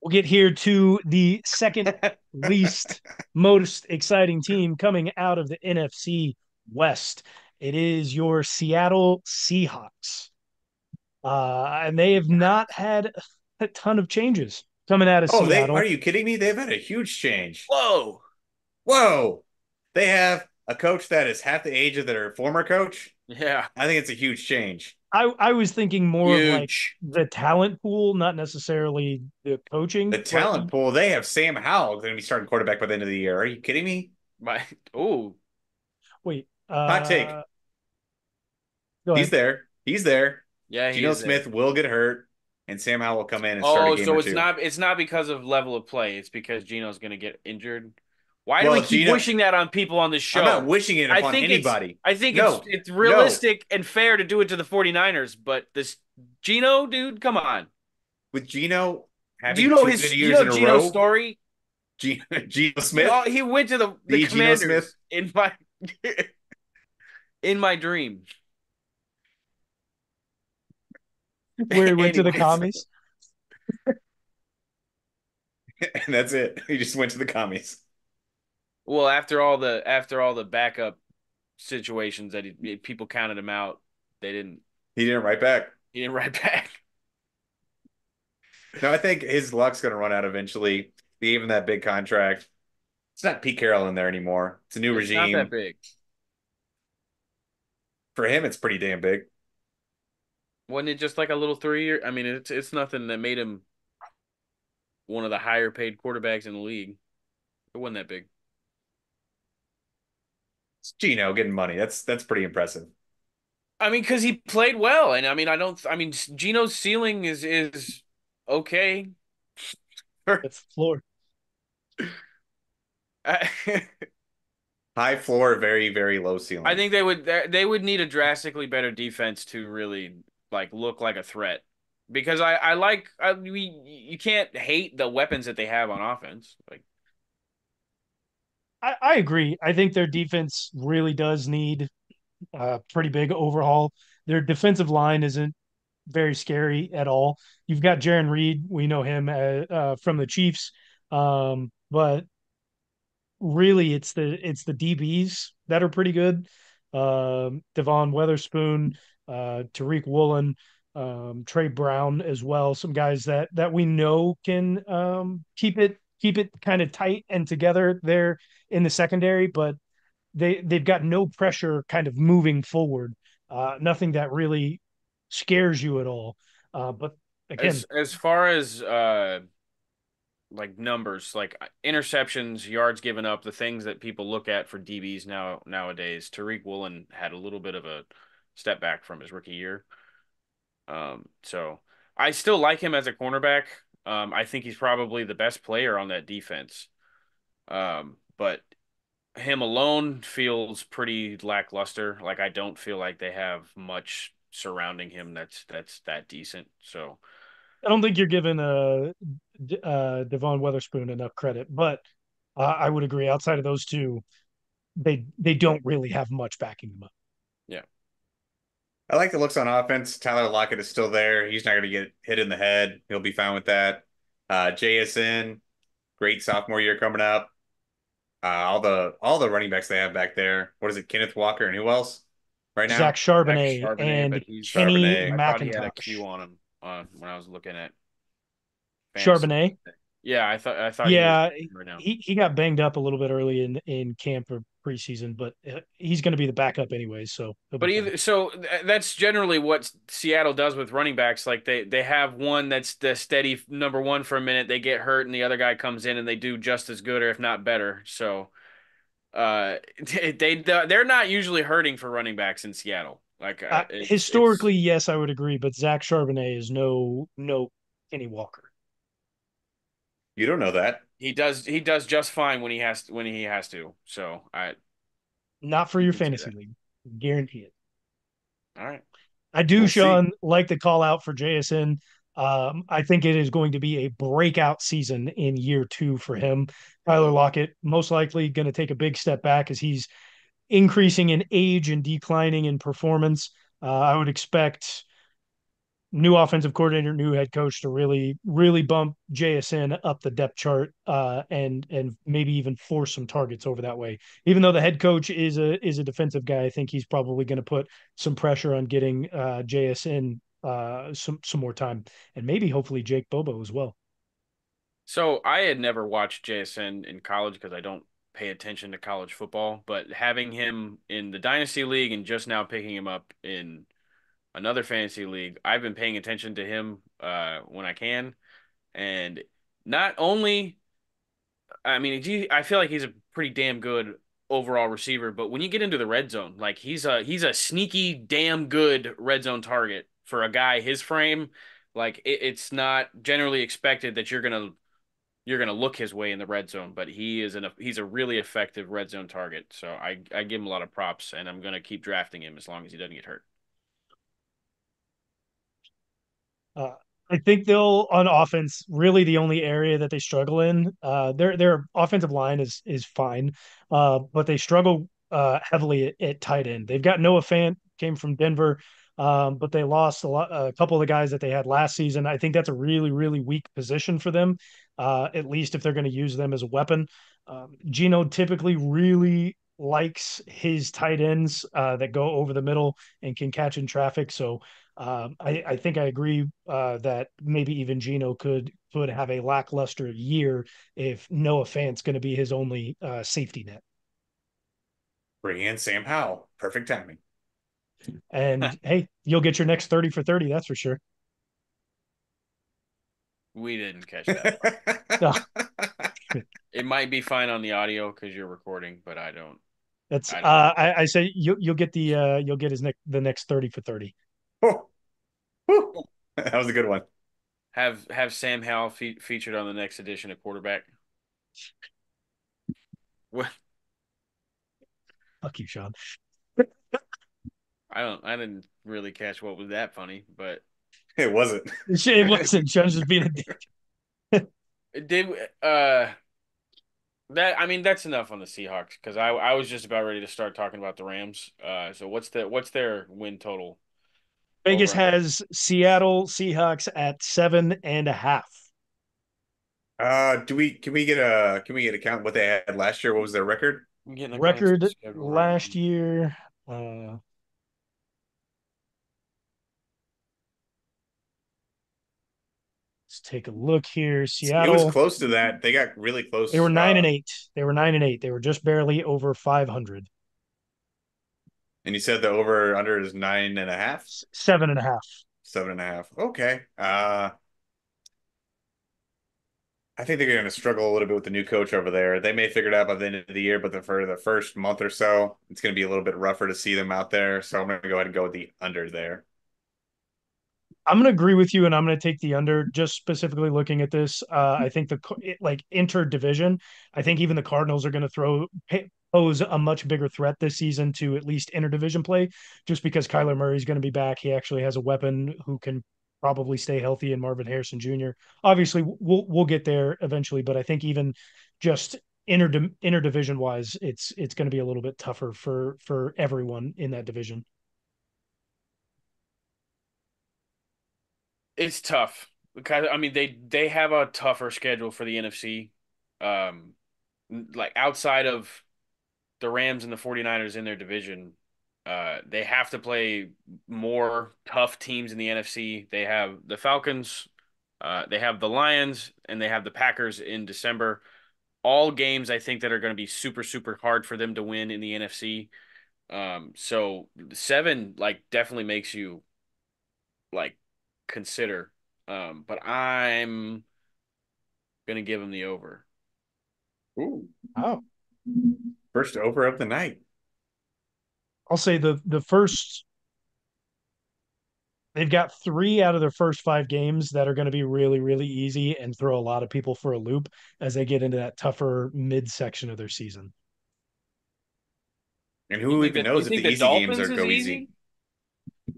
We'll get here to the second least most exciting team coming out of the NFC West. It is your Seattle Seahawks. And they have not had a ton of changes coming out of Oh, they are Seattle. you kidding me? They've had a huge change. Whoa. Whoa. They have a coach that is half the age of their former coach. Yeah. I think it's a huge change. I was thinking more of like Huge. the talent pool, not necessarily the The coaching, but talent pool, they have Sam Howell going to be starting quarterback by the end of the year. Are you kidding me? My oh, wait, Hot take. go He's ahead. there. He's there. yeah, he Geno is there. Smith will get hurt, and Sam Howell will come in and start a Oh, game or so it's two. not because of level of play. It's because Geno's going to get injured. Why do we Well, keep Geno, wishing that on people on this I'm not show? wishing it I upon think it's anybody. I think it's No, it's no. realistic and fair to do it to the 49ers, but this Geno dude, come on. With Geno Do you having know two good his you years know in a Geno's row, story? Geno Smith, He went to the the Geno Smith, Commanders in my in my dream. Where he went to the Anyways, commies. and that's it. He just went to the commies. well, after all the backup situations that people counted him out, they didn't He didn't write back. he didn't write back. No, I think his luck's going to run out eventually. They gave him that big contract. It's not Pete Carroll in there anymore. It's a new It's not that regime. big. For him, it's pretty damn big. Wasn't it just like a little 3 year? I mean, it's nothing that made him one of the higher paid quarterbacks in the league. It wasn't that big. It's Geno getting money. That's pretty impressive. I mean, because he played well, and I mean, I don't. I mean, Geno's ceiling is okay. That's the floor. I, High floor, very, very low I ceiling. think they would need a drastically better defense to really like look like a threat. Because you can't hate the weapons that they have on offense. Like I agree. I think their defense really does need a pretty big overhaul. Their defensive line isn't very scary at all. You've got Jaron Reed. We know him from the Chiefs, but really it's the DBs that are pretty good. Devon Weatherspoon, Tariq Woolen, Trey Brown as well. Some guys that we know can keep it kind of tight and together there in the secondary, but they've got no pressure kind of moving forward. Nothing that really scares you at all. But again, as far as like numbers, like interceptions, yards given up, the things that people look at for DBs nowadays. Tariq Woolen had a little bit of a step back from his rookie year. So I still like him as a cornerback. I think he's probably the best player on that defense. But him alone feels pretty lackluster. Like I don't feel like they have much surrounding him that's that decent. So I don't think you're giving Devon Weatherspoon enough credit, but I would agree. Outside of those two, they don't really have much backing them up. yeah. I like the looks on offense. Tyler Lockett is still there. He's not going to get hit in the head. He'll be fine with that. JSN, great sophomore year coming up. All the running backs they have back there. What is it? Kenneth Walker and who else right Zach now? Zach Charbonnet Charbonnet, and but he's Kenny Charbonnet. I thought he had a Q McIntosh. on him when I was looking at fantasy. Charbonnet, Yeah, I thought he was yeah, right now. he got banged up a little bit early in camp or preseason, but he's going to be the backup anyways, so he'll be But fine. either so that's generally what Seattle does with running backs. Like they have one that's the steady number one for a minute, they get hurt, and the other guy comes in and they do just as good or if not better. So they're not usually hurting for running backs in Seattle. Like it's Historically, yes, I would agree, but Zach Charbonnet is no Kenny Walker. You don't know that. he does just fine when he has to. So I Not for you your can say fantasy that. league, guarantee it. All right, I do, We'll see. Sean, like the call out for JSN. I think it is going to be a breakout season in year two for him. Tyler Lockett most likely going to take a big step back as he's increasing in age and declining in performance. I would expect new offensive coordinator, new head coach to really bump JSN up the depth chart, and maybe even force some targets over that way. Even though the head coach is a defensive guy, I think he's probably going to put some pressure on getting JSN some more time, and maybe hopefully Jake Bobo as well. So I had never watched JSN in college because I don't pay attention to college football, but having him in the Dynasty League and just now picking him up in another fantasy league, I've been paying attention to him when I can. And not only, I mean, I feel like he's a pretty damn good overall receiver, but when you get into the red zone, like he's a sneaky damn good red zone target for a guy his frame. Like it's not generally expected that you're gonna look his way in the red zone, but he's a really effective red zone target. So I give him a lot of props, and I'm gonna keep drafting him as long as he doesn't get hurt. Uh, I think they'll on offense really the only area that they struggle in. Their offensive line is fine, but they struggle heavily at tight end. They've got Noah Fant came from Denver, but they lost a couple of the guys that they had last season. I think that's a really weak position for them, at least if they're going to use them as a weapon. Geno typically really likes his tight ends that go over the middle and can catch in traffic. So I think I agree that maybe even Geno could have a lackluster year if Noah Fant's going to be his only safety net. Bring in Sam Howell. Perfect timing. And hey, you'll get your next 30 for 30, that's for sure. We didn't catch that part. No, It might be fine on the audio because you're recording, but I don't. that's I don't. I say you'll get you'll get his the next 30 for 30. Oh, whew. That was a good one. Have Sam Howell featured on the next edition of quarterback. What? Fuck you, Sean. I didn't really catch what was that funny, but It wasn't. It wasn't. Sean's just being a dick. it did. That I mean that's enough on the Seahawks because I was just about ready to start talking about the Rams. So what's their win total Vegas over under? has Seattle Seahawks at 7.5. Can we get a count what they had last year? What was their record? I'm getting a glance at the Record schedule right now. last year. Uh, let's take a look here. It was Seattle, close to that. They got really they were close. 9-8. They were 9-8. They were just barely over 500. And you said the over under is 9.5, 7.5. 7.5. Okay. I think they're going to struggle a little bit with the new coach over there. They may figure it out by the end of the year, but for the first month or so, it's going to be a little bit rougher to see them out there. So I'm going to go ahead and go with the under there. I'm going to agree with you, and I'm going to take the under. Just specifically looking at this, I think like inter division. I think even the Cardinals are going to pose a much bigger threat this season to at least interdivision play, just because Kyler Murray is going to be back. He actually has a weapon who can probably stay healthy in Marvin Harrison Jr. Obviously, we'll get there eventually, but I think even just interdivision wise, it's going to be a little bit tougher for everyone in that division. It's tough because I mean they have a tougher schedule for the NFC. Um, like outside of the Rams and the 49ers in their division, they have to play more tough teams in the NFC. They have the Falcons, they have the Lions, and they have the Packers in December. All games I think that are going to be super hard for them to win in the NFC. So 7 like definitely makes you like consider. But I'm gonna give them the over. Ooh, Oh, first over of the night. I'll say the first they've got 3 out of their first 5 games that are going to be really easy and throw a lot of people for a loop as they get into that tougher midsection of their season. And You who think even that you knows if think the the easy games Dolphins are is go easy? easy?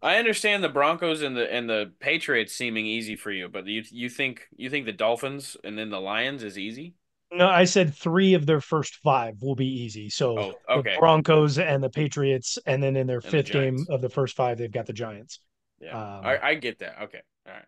I understand the Broncos and the Patriots seeming easy for you, but you think the Dolphins and then the Lions is easy? No, I said 3 of their first 5 will be easy. So Oh, the okay. Broncos and the Patriots, and then in their And the fifth game Giants. of the first 5, they've got the Giants. Yeah. Um, I get that. Okay. All right.